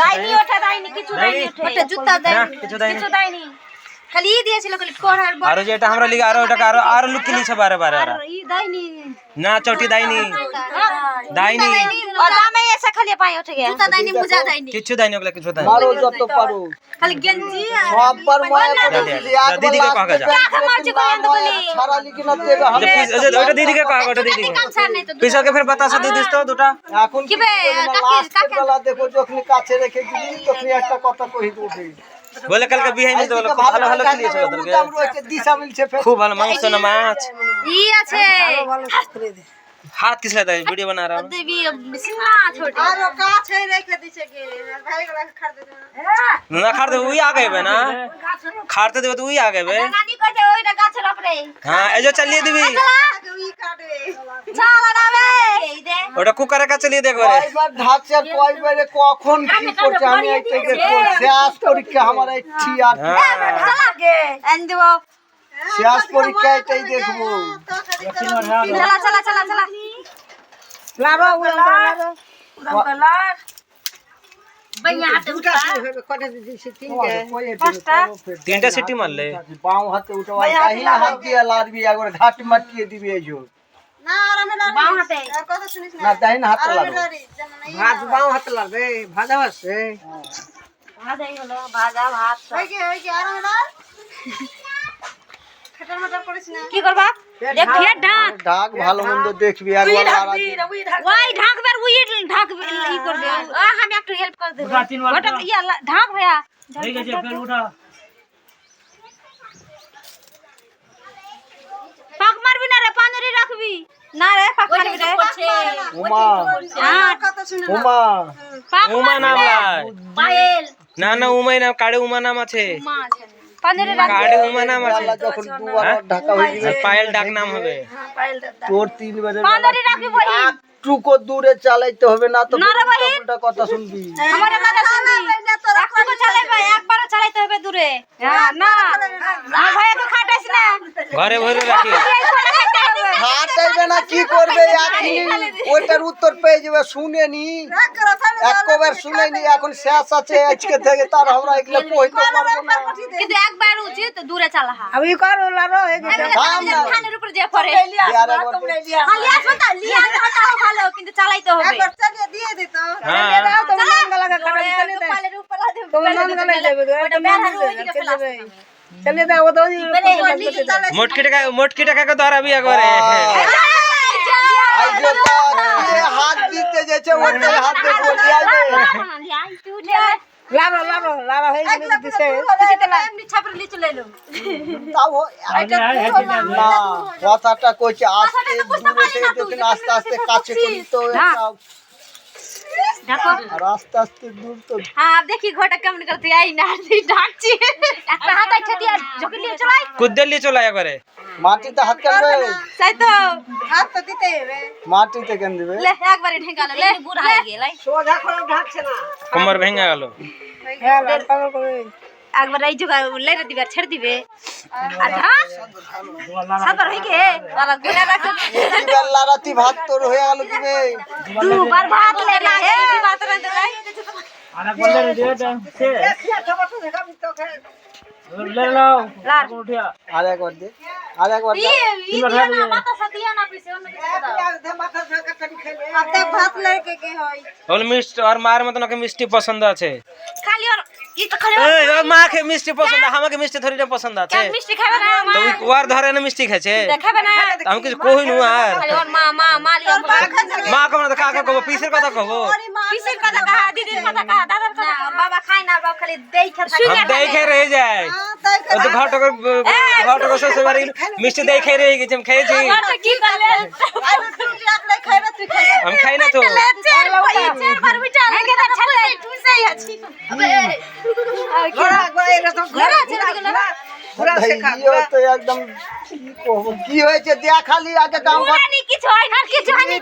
দাইনি ওঠে দাইনি কিছু দাইনি ওঠে জুতা দাইনি কিছু দাইনি খালি দিয়েছিল খালি পড়ার আর যে এটা আমরা লিগে আর ওটাকে আর লুকি লিছে বারে বারে আর ই দাইনি না চটি দাইনি দাইনি ও দামে এসে খালি পাই উঠে গিয়া জুতা দাইনি মোজা দাইনি কিছু দাইনি ওগুলা কিছু দাইনি মারো যত পারো খালি গেঞ্জি সব पर মায়া করে দিদি দিদিকে কাকা যা মারছি কই আনতে বলি সারা লিখি না দেবে ওটা দিদিকে কাকা ওটা দিদিকে পিছাকে ফের বাতাসা দিয়ে দিস তো দুটা এখন কি কাকে বেলা দেখো যখন কাছে রেখে দিবি তখন একটা কথা কই দিবি বলে কালকে বিহাই নিতে বলে খুব ভালো ভালো খেলিয়েছে ওদেরকে দিশা মিলছে খুব ভালো মাংস না মাছ ই আছে हाथ किस लेता है वीडियो बना रहा हूं देवी सिन्हा छोटी और का छै रख दिछे के भाई वाला खरीद दे ना खरीद वही आ गए बे ना खरीद देबे तो वही आ गए बे नानी कह जे ओइटा गाछ रख रे हां ए जो चलिए देवी ओई काटे चल ना बे दे ওটা কুকারে কা চলিয়ে দেখো রে কয়বার ঢাকছে কয়বারে কখন কি করছে আমি এইটাকে শেষ পরীক্ষা আমার ইচ্ছি আর চলা গে এন দেব শেষ পরীক্ষা এটাই দেখবো চলা চলা চলা চলা লারো লারো কলার भैया हाथ उठा कोटे दिसी তিনটা সিটি মারলে বাম হাতে উঠাও কাহিনী হাত দিয়ে লারবি একবার ঘাট মাটিয়ে দিবি এই জোর না আরামে লার বাম হাতে কথা শুনিস না দাইন হাতে লাগবে ভাত বাম হাতে লাগবে ভাজা আছে ভাজাই হলো ভাজা ভাত ওই যে আরামে লার খটার মটর করিস না কি করবা দেখ ফের ঢাক ঢাক ভালো মন্দ দেখবি একবার ওই ঢাকবার ওই ঢাক ই করবে আমি একটু হেল্প করে দেব ওটা ইয়া ঢাক ভাইয়া ঠিক আছে ফের উঠা পাক মারবি না রে পানরি রাখবি না রে পাক মারবি রে উমা হ্যাঁ কথা শুনে উমা উমা নাম লাই পায়েল না না উমাই নাম কাড়ে উমা নাম আছে মা আছে পানরি রাখ কাড়ে উমা নাম আছে যখন দুবার ঢাকা হয়ে যাবে পায়েল ডাক নাম হবে পায়েল দাদা তোর তিনবারে পানরি রাখবি বলি একটুকু দূরে চালাইতে হবে না তো না রে ভাই। উল্টা কথা শুনবি আমার কথা শুনবি একটু চালাইবা একবারও চালাইতে হবে দূরে হ্যাঁ না না ভাইকে খাটাইস না ঘরে ভরে রাখি হাঁটাইবে না কি করবে এখনই ওইটার উত্তর পেয়ে যাবে শুনেনি একবার শুনেনি এখন শেষ আছে আজকে থেকে তার আমরা এগুলো কইতে পারবো না কিন্তু একবার উচিত দূরে চালা আমি করো লারো এই ধানের উপর যে পড়ে আর একবার খালি আসো তা লিয়া হটাও ভালো কিন্তু চালাইতে হবে একবার চালিয়ে দিয়ে দিত হ্যাঁ দাও তো নাম লাগা খারাপ চলে দে পালের উপর আদে তোমার নাম গলাই যাবে ওটা বেহার ওইদিকে ফেলাবে চলে দাও ও তো মোটকি টাকা কে ধরা বিয়া করে আই যে তার হাত দিতে যাচ্ছে ওটাই হাত দিয়ে বলি আইবে লারো লারো লারো হয়ে গেছে দিছে এমনি ছাপরে লিচু লাইলো তাও না কথাটা কইছে আস্তে দূরে থেকে দেখেন আস্তে আস্তে কাছে করি তো ঢাকো আর আস্তে আস্তে দূর তো হ্যাঁ দেখি ঘোটা কেমন করতে আই না ঢাকছি একটা হাত আইছে দিয়া ঝুঁকি নিয়ে চলাই কুদ্দে লিয়ে চলে একবারে মাটিতে হাত কাটবে তাই তো হাত তো দিতে হবে মাটিতে কেন দিবে লে একবারে ঢেঙ্গালো লে বুড়া হয়ে গেলাই সোজা করে ঢাকছে না কোমর ভেঙে গেল হ্যাঁ লাল পাগল করে একবার এই জগা লেরে দিবে ছেড়ে দিবে আর ঢাক সাদর হই গে তারা গুনা রাখো বেলা রাতি ভাত তোর হয়ে গেল দিবে দুবার ভাত লে না হে ভাত রাঁধতে যাই আনা বললে রে সে লে লাও লার উঠিয়া আর একবার দে আর একবার দে ইয়ে না মাথা সাতিয়া না পিছে অন্য কিছু দাও আতে ভাত লেকে কি হয় বল মিষ্টি আর মার মতন ওকে মিষ্টি পছন্দ আছে খালি আর ই তো খালি এই ও মা কে মিষ্টি পছন্দ আমাকে মিষ্টি থরিটা পছন্দ আছে কেন মিষ্টি খাবে না মা তো ওর ধরে না মিষ্টি খাচ্ছে দেখাবে না আমি কিছু কইনু আর খালি ওর মা মা মালিয়া মা কম না কাকা কব পিসের কথা কব পিসির কথা কহা দিদির কথা কহা দাদার কথা কহা বাবা খায় না বাবা খালি দেখে থাকে हम देखे रह जाए तो घाटो से बारी मिष्टी देखे रह गई हम खाए छी কি করলে हम खाई ना तो চার বার বিটা আগে না ছাড়লে তুইই আছি ঘোড়া ঘোড়া এরকম ঘোড়া ছেড়ে দিল না ঘোড়া শেখা ইয়ে তো একদম কি হয়েছে দেয়া খালি আগে কাম কর কিছু হয় না কিছু হয়নি